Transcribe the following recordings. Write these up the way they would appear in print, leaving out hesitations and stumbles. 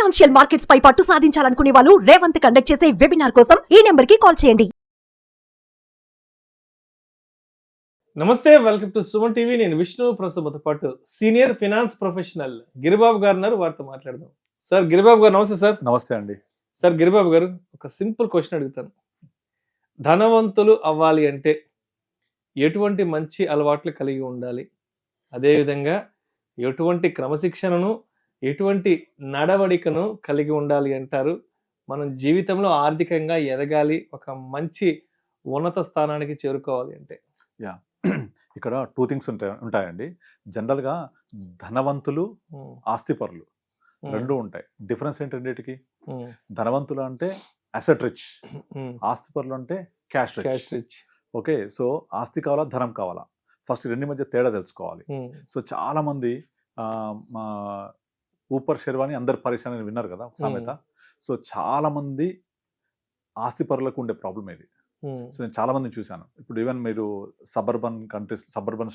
Financial markets పై పట్టు సాధించాలనుకునే వాళ్ళు Revanth conduct చేసే వెబినార్ కోసం ఈ నెంబర్ కి కాల్ చేయండి. నమస్తే, వెల్కమ్ టు సుమన్ టీవీ. నేను విష్ణు. ప్రస్తుతంతో పాటు సీనియర్ ఫినాన్స్ ప్రొఫెషనల్ గిరిబాబు గారు ఉన్నారు. వారితో మాట్లాడదాం. సార్ గిరిబాబు గారు నమస్తే. సార్ నమస్తే అండి. సార్ గిరిబాబు గారు, ఒక సింపుల్ క్వశ్చన్ అడుగుతాను. ధనవంతులు అవ్వాలి అంటే ఎటువంటి మంచి అలవాట్లు కలిగి ఉండాలి, అదేవిధంగా ఎటువంటి క్రమశిక్షణను, ఎటువంటి నడవడికను కలిగి ఉండాలి అంటారు? మనం జీవితంలో ఆర్థికంగా ఎదగాలి, ఒక మంచి ఉన్నత స్థానానికి చేరుకోవాలి అంటే? ఇక్కడ 2 థింగ్స్ ఉంటాయండి. జనరల్గా ధనవంతులు, ఆస్తిపరులు రెండు ఉంటాయి. డిఫరెన్స్ ఏంటి రెండింటికి? ధనవంతులు అంటే అసెట్ రిచ్, ఆస్తిపరులు అంటే క్యాష్ రిచ్. ఓకే, సో ఆస్తి కావాలా, ధనం కావాలా? ఫస్ట్ రెండు మధ్య తేడా తెలుసుకోవాలి. సో చాలా మంది ఊపర్ షెర్వాని అందరు పరీక్ష విన్నారు కదా సామెత. సో చాలా మంది ఆస్తిపరులకు ఉండే ప్రాబ్లం ఇది. సో నేను చాలా మందిని చూశాను. ఇప్పుడు ఈవెన్ మీరు సబర్బన్ కంట్రీస్, సబర్బన్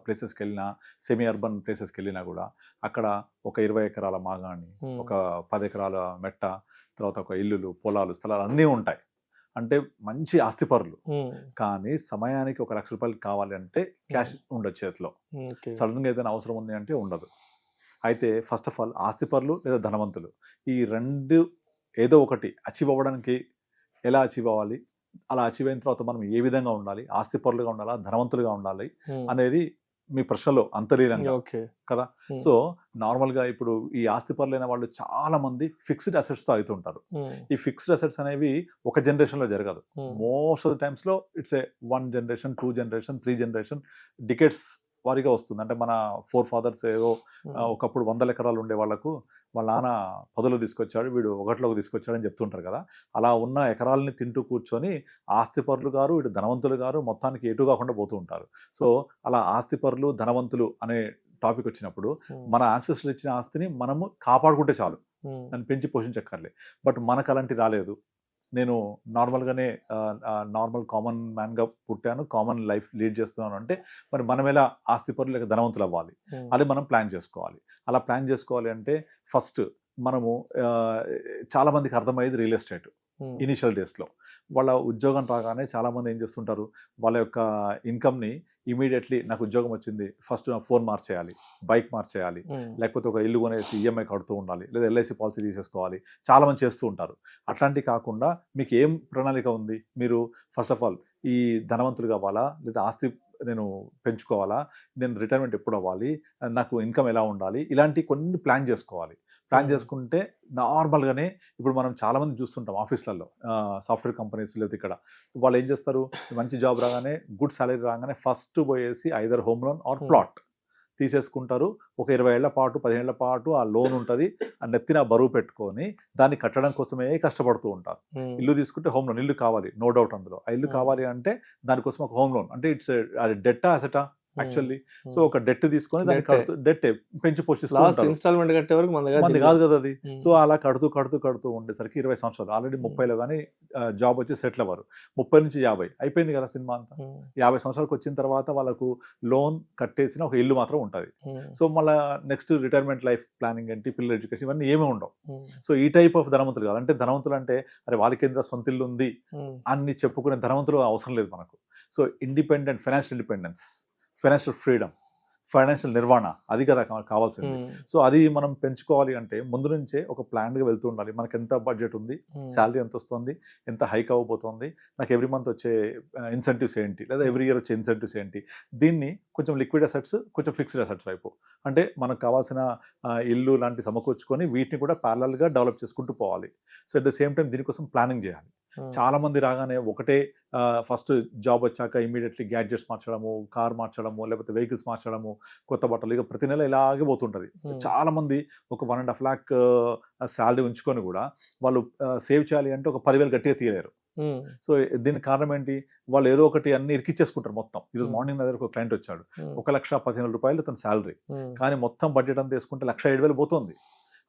ప్లేసెస్కి వెళ్ళినా, సెమీ అర్బన్ ప్లేసెస్కి వెళ్ళినా కూడా అక్కడ ఒక 20 ఎకరాల మాగాణి, ఒక 10 ఎకరాల మెట్ట, తర్వాత ఒక ఇల్లులు, పొలాలు, స్థలాలు అన్నీ ఉంటాయి. అంటే మంచి ఆస్తిపరులు. కానీ సమయానికి 1 లక్ష రూపాయలు కావాలి అంటే క్యాష్ ఉండదు చేతిలో. సడన్గా ఏదైనా అవసరం ఉంది అంటే ఉండదు. అయితే ఫస్ట్ ఆఫ్ ఆల్ ఆస్తిపరులు లేదా ధనవంతులు, ఈ రెండు ఏదో ఒకటి అచీవ్ అవ్వడానికి ఎలా అచీవ్ అవ్వాలి, అలా అచీవ్ అయిన తర్వాత మనం ఏ విధంగా ఉండాలి, ఆస్తిపరులుగా ఉండాలా, ధనవంతులుగా ఉండాలి అనేది మీ ప్రశ్నలో అంతర్లీనంగా కదా. సో నార్మల్గా ఇప్పుడు ఈ ఆస్తిపరులైన వాళ్ళు చాలా మంది ఫిక్స్డ్ అసెట్స్తో అవుతుంటారు. ఈ ఫిక్స్డ్ అసెట్స్ అనేవి ఒక జనరేషన్లో జరగదు. మోస్ట్ ఆఫ్ ద టైమ్స్లో it's a 1 generation, 2 generation, 3 generation, decades వారిగా వస్తుంది. అంటే మన 4 ఫాదర్స్ ఏదో ఒకప్పుడు 100 ఎకరాలు ఉండే వాళ్ళకు వాళ్ళ నాన్న 10లో తీసుకొచ్చాడు, వీడు 1లోకి తీసుకొచ్చాడు అని చెప్తుంటారు కదా. అలా ఉన్న ఎకరాలని తింటూ కూర్చొని ఆస్తిపరులు గారు, ఇటు ధనవంతులు గారు మొత్తానికి ఎటు కాకుండా పోతూ ఉంటారు. సో అలా ఆస్తిపరులు, ధనవంతులు అనే టాపిక్ వచ్చినప్పుడు మన యాన్సెస్టర్లు ఇచ్చిన ఆస్తిని మనము కాపాడుకుంటే చాలు, నన్ను పెంచి పోషించక్కర్లే. బట్ మనకు అలాంటి రాలేదు. నేను నార్మల్గానే నార్మల్ కామన్ మ్యాన్గా పుట్టాను, కామన్ లైఫ్ లీడ్ చేస్తున్నాను అంటే మరి మనం ఎలా ఆస్తిపరులు లేక ధనవంతులు అవ్వాలి, అది మనం ప్లాన్ చేసుకోవాలి. అలా ప్లాన్ చేసుకోవాలి అంటే ఫస్ట్ మనము చాలా మందికి అర్థమయ్యేది రియల్ ఎస్టేట్. ఇనిషియల్ డేస్లో వాళ్ళ ఉద్యోగం రాగానే చాలామంది ఏం చేస్తుంటారు, వాళ్ళ యొక్క ఇన్కమ్ని ఇమీడియట్లీ నాకు ఉద్యోగం వచ్చింది, ఫస్ట్ ఫోన్ మార్చేయాలి, బైక్ మార్చేయాలి, లేకపోతే ఒక ఇల్లు కొనేసి ఈఎంఐ కడుతూ ఉండాలి, లేదా ఎల్ఐసి పాలసీ తీసేసుకోవాలి, చాలామంది చేస్తూ ఉంటారు. అట్లాంటివి కాకుండా మీకు ఏం ప్రణాళిక ఉంది? మీరు ఫస్ట్ ఆఫ్ ఆల్ ఈ ధనవంతులు కావాలా, లేదా ఆస్తి నేను పెంచుకోవాలా, నేను రిటైర్మెంట్ ఎప్పుడు అవ్వాలి, నాకు ఇన్కమ్ ఎలా ఉండాలి, ఇలాంటి కొన్ని ప్లాన్ చేసుకోవాలి. ప్లాన్ చేసుకుంటే నార్మల్గానే ఇప్పుడు మనం చాలామంది చూస్తుంటాం ఆఫీస్లలో, సాఫ్ట్వేర్ కంపెనీస్, లేదా ఇక్కడ వాళ్ళు ఏం చేస్తారు, మంచి జాబ్ రాగానే, గుడ్ సాలరీ రాగానే ఫస్ట్ పోయేసి either home loan or plot తీసేసుకుంటారు. ఒక 20 ఏళ్ల పాటు, 15 ఏళ్ల పాటు ఆ లోన్ ఉంటుంది, ఆ నెత్తిన బరువు పెట్టుకొని దాన్ని కట్టడం కోసమే కష్టపడుతూ ఉంటారు. ఇల్లు తీసుకుంటే హోమ్ లోన్, ఇల్లు కావాలి నో డౌట్, అందులో ఆ ఇల్లు కావాలి అంటే దానికోసం ఒక హోమ్ లోన్, అంటే ఇట్స్ డెట్టా అసెటా యాక్చువల్లీ. సో ఒక డెట్ తీసుకొని దాన్ని కడుతూ, డెట్ పెంచి పోషిస్తూ ఇన్స్టాల్మెంట్ కట్టే వరకు మంది కాదు కదా అది. సో అలా కడుతూ ఉండేసరికి 20 సంవత్సరాలు, ఆల్రెడీ 30లో కానీ జాబ్ వచ్చి సెటిల్ అవ్వరు. 30 నుంచి 50 అయిపోయింది కదా సినిమా అంతా. 50 సంవత్సరాలకు వచ్చిన తర్వాత వాళ్ళకు లోన్ కట్టేసిన ఒక ఇల్లు మాత్రం ఉంటుంది. సో మళ్ళీ నెక్స్ట్ రిటైర్మెంట్ లైఫ్ ప్లానింగ్ ఏంటి, పిల్లల ఎడ్యుకేషన్, ఇవన్నీ ఏమీ ఉండవు. సో ఈ టైప్ ఆఫ్ ధనవంతులు కాదు. అంటే ధనవంతులు అంటే అరే వాళ్ళకి ఏంద్ర సొంత ఇల్లు ఉంది అని చెప్పుకునే ధనవంతులు అవసరం లేదు మనకు. So independent, financial independence, financial freedom, financial నిర్వహణ, అది కదా కావాల్సింది. సో అది మనం పెంచుకోవాలి అంటే ముందు నుంచే ఒక ప్లాన్గా వెళ్తూ ఉండాలి. మనకి ఎంత బడ్జెట్ ఉంది, శాలరీ ఎంత వస్తుంది, ఎంత హైక్ అవ్వబోతుంది, నాకు ఎవ్రీ మంత్ వచ్చే ఇన్సెంటివ్స్ ఏంటి, లేదా ఎవ్రీ ఇయర్ వచ్చే ఇన్సెంటివ్స్ ఏంటి, దీన్ని కొంచెం లిక్విడ్ అసెట్స్, కొంచెం ఫిక్స్డ్ అసెట్స్ వైపు, అంటే మనకు కావాల్సిన ఇల్లు లాంటి సమకూర్చుకొని వీటిని కూడా ప్యారలల్గా డెవలప్ చేసుకుంటూ పోవాలి. So at the same time దీనికోసం ప్లానింగ్ చేయాలి. చాలా మంది రాగానే ఒకటే ఫస్ట్ జాబ్ వచ్చాక ఇమీడియట్లీ గ్యాడ్జెట్స్ మార్చడము, కార్ మార్చడము, లేకపోతే వెహికల్స్ మార్చడము, కొత్త బట్టలు, ఇక ప్రతి నెల ఇలాగే పోతుంటుంది. చాలా మంది ఒక 1.5 lakh శాలరీ ఉంచుకొని కూడా వాళ్ళు సేవ్ చేయాలి అంటే ఒక 10,000 గట్టిగా తీయలేరు. సో దీనికి కారణం ఏంటి, వాళ్ళు ఏదో ఒకటి అన్ని ఇరికిచ్చేసుకుంటారు మొత్తం. ఈరోజు మార్నింగ్ నా దగ్గర ఒక క్లయింట్ వచ్చాడు, 1,15,000 రూపాయలు తన శాలరీ, కానీ మొత్తం బడ్జెట్ అంతా వేసుకుంటే 1,07,000 పోతుంది.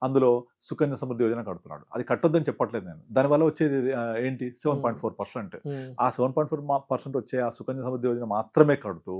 అందులో సుకన్య సమృద్ధి యోజన కడుతున్నాడు. అది కట్టొద్దని చెప్పట్లేదు నేను. దానివల్ల వచ్చేది ఏంటి 7.4%. ఆ 7.4% వచ్చే ఆ సుకన్య సమృద్ధి యోజన మాత్రమే కడుతూ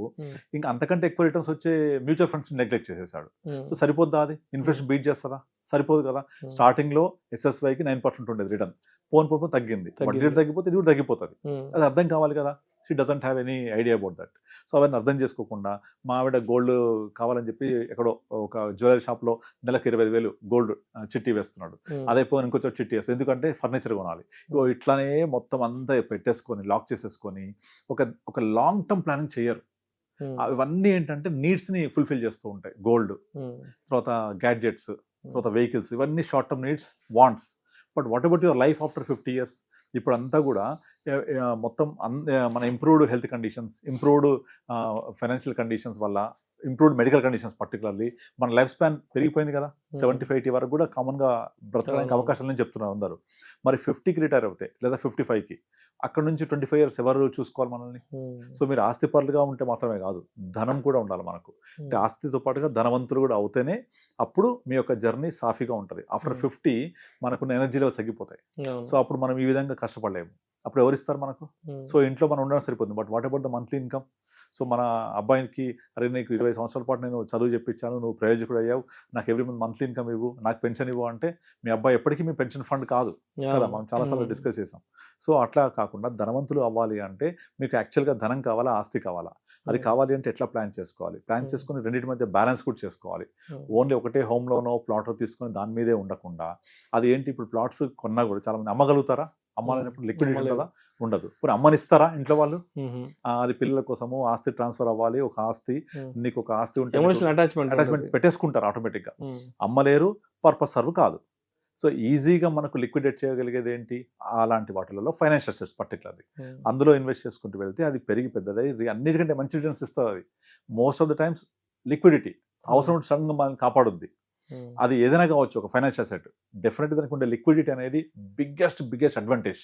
ఇంకా అంతకంటే ఎక్కువ రిటర్న్స్ వచ్చే మ్యూచువల్ ఫండ్స్ నెగ్లెక్ట్ చేసేసాడు. సో సరిపోద్దా? అది ఇన్ఫ్లేషన్ బీట్ చేస్తుందా? సరిపోదు కదా. స్టార్టింగ్ లో SSYకి 9% ఉండేది రిటర్న్, పోను తగ్గింది. వడ్డీ రేటు తగ్గిపోతే ఇది కూడా తగ్గిపోతుంది. అది అర్థం కావాలి కదా. She doesn't have any idea about that. So అవన్నీ అర్థం చేసుకోకుండా మా ఆవిడ గోల్డ్ కావాలని చెప్పి ఎక్కడో ఒక జ్యువెలరీ షాప్ లో నెలకు 25,000 గోల్డ్ చిట్టి వేస్తున్నాడు. అదైపోయి ఇంకొంచెం చిట్టి వేస్తాడు, ఎందుకంటే ఫర్నిచర్ కొనాలి. ఇట్లానే మొత్తం అంతా పెట్టేసుకొని లాక్ చేసేసుకొని ఒక లాంగ్ టర్మ్ ప్లానింగ్ చేయరు. ఇవన్నీ ఏంటంటే నీడ్స్ ని ఫుల్ఫిల్ చేస్తూ ఉంటాయి. గోల్డ్, తర్వాత గ్యాడ్జెట్స్, తర్వాత వెహికల్స్, ఇవన్నీ short term needs, wants. But what about your life after 50 years? ఇప్పుడు అంతా కూడా మొత్తం మన improved health conditions, improved financial conditions వల్ల, ఇంప్రూవ్డ్ మెడికల్ కండిషన్స్ పర్టికులర్లీ మన లైఫ్ స్పాన్ పెరిగిపోయింది కదా. 75-80 వరకు కూడా కామన్గా బ్రతకడానికి అవకాశాలని చెప్తున్నారు అందరూ. మరి 50కి రిటైర్ అవుతాయి లేదా 55కి, అక్కడ నుంచి 25 years ఎవరు చూసుకోవాలి మనల్ని? సో మీరు ఆస్తిపరులుగా ఉంటే మాత్రమే కాదు, ధనం కూడా ఉండాలి మనకు. అంటే ఆస్తితో పాటుగా ధనవంతులు కూడా అవుతేనే అప్పుడు మీ యొక్క జర్నీ సాఫీగా ఉంటుంది. ఆఫ్టర్ 50 మనకున్న ఎనర్జీ లెవెల్స్ తగ్గిపోతాయి. సో అప్పుడు మనం ఈ విధంగా కష్టపడలేము. అప్పుడు ఎవరు ఇస్తారు మనకు? సో ఇంట్లో మనం ఉండడం సరిపోతుంది. But what about the monthly income? So మన అబ్బాయికి, అరే నీకు 20 సంవత్సరాల పాటు నేను చదువు చెప్పించాను, నువ్వు ప్రయోజకుడు అయ్యావు, నాకు ఎవ్రీ మంత్లీ ఇన్కమ్ ఇవ్వు, నాకు పెన్షన్ ఇవ్వు అంటే మీ అబ్బాయి ఎప్పటికీ మీ పెన్షన్ ఫండ్ కాదు కదా. మనం చాలాసార్లు డిస్కస్ చేసాం. సో అట్లా కాకుండా ధనవంతులు అవ్వాలి అంటే మీకు యాక్చువల్గా ధనం కావాలా, ఆస్తి కావాలా? అది కావాలి అంటే ఎట్లా ప్లాన్ చేసుకోవాలి? ప్లాన్ చేసుకుని రెండింటి మధ్య బ్యాలెన్స్ కూడా చేసుకోవాలి. ఓన్లీ ఒకటే హోమ్ లోనో ప్లాట్లో తీసుకొని దాని మీదే ఉండకుండా, అది ఏంటి ఇప్పుడు ప్లాట్స్ కొన్నా కూడా చాలా మంది అమ్మగలుగుతారా? అమ్మాలన్నప్పుడు లిక్విడిటీ ఉంటుందా? ఉండదు. ఇప్పుడు అమ్మనిస్తారా ఇంట్లో వాళ్ళు? అది పిల్లల కోసము ఆస్తి ట్రాన్స్ఫర్ అవ్వాలి. ఒక ఆస్తి, నీకు ఒక ఆస్తి ఉంటే అటాచ్మెంట్ పెట్టేసుకుంటారు ఆటోమేటిక్ గా. అమ్మలేరు, పర్పస్ సర్వ్ కాదు. సో ఈజీగా మనకు లిక్విడేట్ చేయగలిగేది ఏంటి? అలాంటి వాటిలలో ఫైనాన్షియల్ అసెట్స్ పర్టికులర్లీ అందులో ఇన్వెస్ట్ చేసుకుంటూ వెళ్తే అది పెరిగి పెద్దదై అన్నిటికంటే మంచి రిటర్న్స్ ఇస్తుంది. అది most of the times liquidity అవసరం సడన్గా మనల్ని కాపాడుద్ది. అది ఏదైనా కావచ్చు, ఒక ఫైనాన్షియల్ అసెట్. డెఫినెట్గా దానికి ఉండే లిక్విడిటీ అనేది బిగ్గెస్ట్ అడ్వాంటేజ్.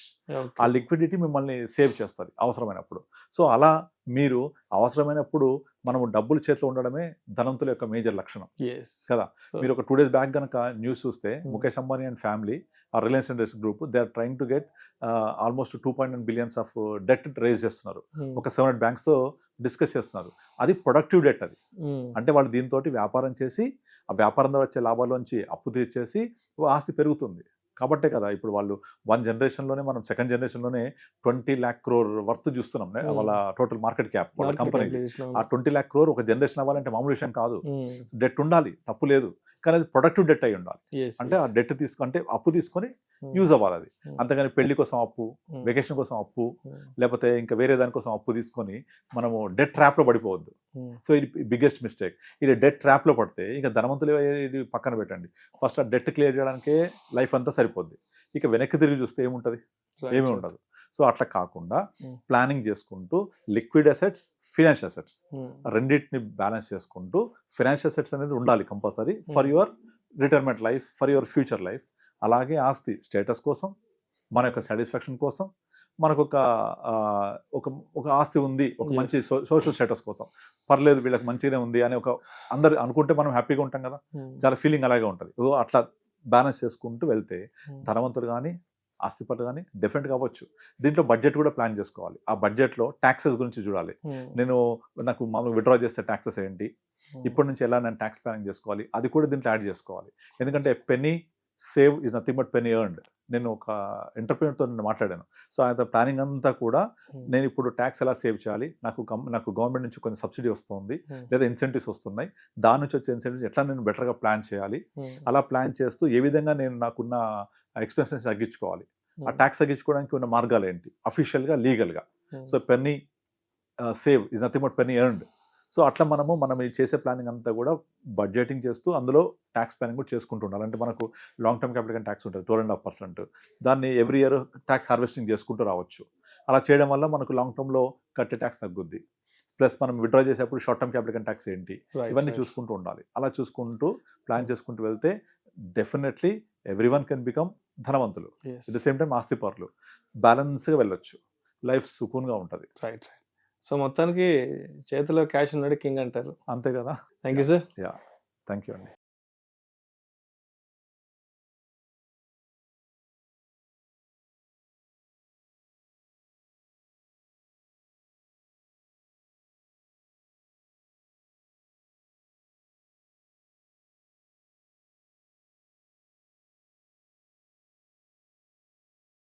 ఆ లిక్విడిటీ మిమ్మల్ని సేవ్ చేస్తుంది అవసరమైనప్పుడు. సో అలా మీరు అవసరమైనప్పుడు మనము డబ్బులు చేతిలో ఉండడమే ధనవంతుల యొక్క మేజర్ లక్షణం కదా. మీరు ఒక 2 days బ్యాక్ కనుక న్యూస్ చూస్తే, ముఖేష్ అంబానీ అండ్ ఫ్యామిలీ, ఆ Reliance Industries group, they are trying to get almost 2.9 billion of debt raise చేస్తున్నారు. ఒక 700 banks తో డిస్కస్ చేస్తున్నారు. అది ప్రొడక్టివ్ డెట్. అది అంటే వాళ్ళు దీంతో వ్యాపారం చేసి ఆ వ్యాపారం ద్వారా వచ్చే లాభాల్లోంచి అప్పు తీర్చేసి ఆస్తి పెరుగుతుంది. కాబట్టే కదా ఇప్పుడు వాళ్ళు 1 generationలోనే, మనం 2nd generationలోనే 20 lakh crore వర్త్ చూస్తున్నాం వాళ్ళ టోటల్ మార్కెట్ క్యాప్ వాళ్ళ కంపెనీకి. ఆ 20 lakh crore ఒక జనరేషన్ అవ్వాలంటే మామూలు విషయం కాదు. డెట్ ఉండాలి, తప్పు లేదు, కానీ అది ప్రొడక్టివ్ డెట్ అయి ఉండాలి. అంటే ఆ డెట్ అంటే అప్పు తీసుకొని యూజ్ అవ్వాలి అది. అంతేగాని పెళ్లి కోసం అప్పు, వెకేషన్ కోసం అప్పు, లేకపోతే ఇంకా వేరే దానికోసం అప్పు తీసుకొని మనము డెట్ ట్రాప్ లో పడిపోవద్దు. సో ఇది బిగ్గెస్ట్ మిస్టేక్. ఇది డెట్ ట్రాప్ లో పడితే ఇంకా ధనవంతులు ఇది పక్కన పెట్టండి, ఫస్ట్ ఆ డెట్ క్లియర్ చేయడానికే లైఫ్ అంతా సరిపోద్ది. ఇక వెనక్కి తిరిగి చూస్తే ఏముంటది? ఏమీ ఉండదు. సో అట్లా కాకుండా ప్లానింగ్ చేసుకుంటూ లిక్విడ్ అసెట్స్, ఫినాన్షియల్ అసెట్స్ రెండింటిని బ్యాలెన్స్ చేసుకుంటూ, ఫినాన్షియల్ అసెట్స్ అనేది ఉండాలి compulsory for your retirement life, for your future life. అలాగే ఆస్తి స్టేటస్ కోసం, మన యొక్క సాటిస్ఫాక్షన్ కోసం, మనకు ఒక ఆస్తి ఉంది, ఒక మంచి సోషల్ స్టేటస్ కోసం, పర్లేదు వీళ్ళకి మంచిగానే ఉంది అని ఒక అందరు అనుకుంటే మనం హ్యాపీగా ఉంటాం కదా. చాలా ఫీలింగ్ అలాగే ఉంటుంది. అట్లా బ్యాలెన్స్ చేసుకుంటూ వెళ్తే ధనవంతులు కానీ ఆస్తిపరులు కానీ డెఫినెట్గా అవ్వచ్చు. దీంట్లో బడ్జెట్ కూడా ప్లాన్ చేసుకోవాలి. ఆ బడ్జెట్లో ట్యాక్సెస్ గురించి చూడాలి. నాకు మామూలుగా విత్డ్రా చేస్తే ట్యాక్సెస్ ఏంటి, ఇప్పటి నుంచి ఎలా నేను ట్యాక్స్ ప్లానింగ్ చేసుకోవాలి, అది కూడా దీంట్లో యాడ్ చేసుకోవాలి. ఎందుకంటే penny save is nothing but penny earned. నేను ఒక ఎంటర్ప్రీనర్తో నేను మాట్లాడాను. సో ఆయన ప్లానింగ్ అంతా కూడా నేను ఇప్పుడు ట్యాక్స్ ఎలా సేవ్ చేయాలి, నాకు గవర్నమెంట్ నుంచి కొంచెం సబ్సిడీ వస్తుంది లేదా ఇన్సెంటివ్స్ వస్తున్నాయి, దాని నుంచి వచ్చే ఇన్సెంటివ్స్ ఎట్లా నేను బెటర్గా ప్లాన్ చేయాలి, అలా ప్లాన్ చేస్తూ ఏ విధంగా నేను నాకున్న ఎక్స్పెన్సెస్ తగ్గించుకోవాలి, ఆ ట్యాక్స్ తగ్గించుకోవడానికి ఉన్న మార్గాలు ఏంటి అఫీషియల్గా, లీగల్గా. So penny save is nothing but penny earned. So అట్లా మనం చేసే ప్లానింగ్ అంతా కూడా బడ్జెటింగ్ చేస్తూ అందులో ట్యాక్స్ ప్లానింగ్ కూడా చేసుకుంటూ ఉండాలి. అంటే మనకు లాంగ్ టర్మ్ క్యాపిటల్ ట్యాక్స్ ఉంటుంది 12.5%, దాన్ని ఎవ్రీ ఇయర్ ట్యాక్స్ హార్వెస్టింగ్ చేసుకుంటూ రావచ్చు. అలా చేయడం వల్ల మనకు లాంగ్ టర్మ్లో కట్టే ట్యాక్స్ తగ్గుద్ది. ప్లస్ మనం విత్డ్రా చేసేప్పుడు షార్ట్ టర్మ్ క్యాపిటల్ ట్యాక్స్ ఏంటి, ఇవన్నీ చూసుకుంటూ ఉండాలి. అలా చూసుకుంటూ ప్లాన్ చేసుకుంటూ వెళ్తే డెఫినెట్లీ ఎవ్రీవన్ కెన్ బికమ్ ధనవంతులు. ఎట్ ద సేమ్ టైం ఆస్తిపరులు. బ్యాలెన్స్గా వెళ్ళొచ్చు, లైఫ్ సుకూన్గా ఉంటుంది. రైట్. సో మొత్తానికి చేతిలో క్యాష్ ఉన్నాడు కింగ్ అంటారు. అంతే కదా. Thank you sir. Thank you అండి.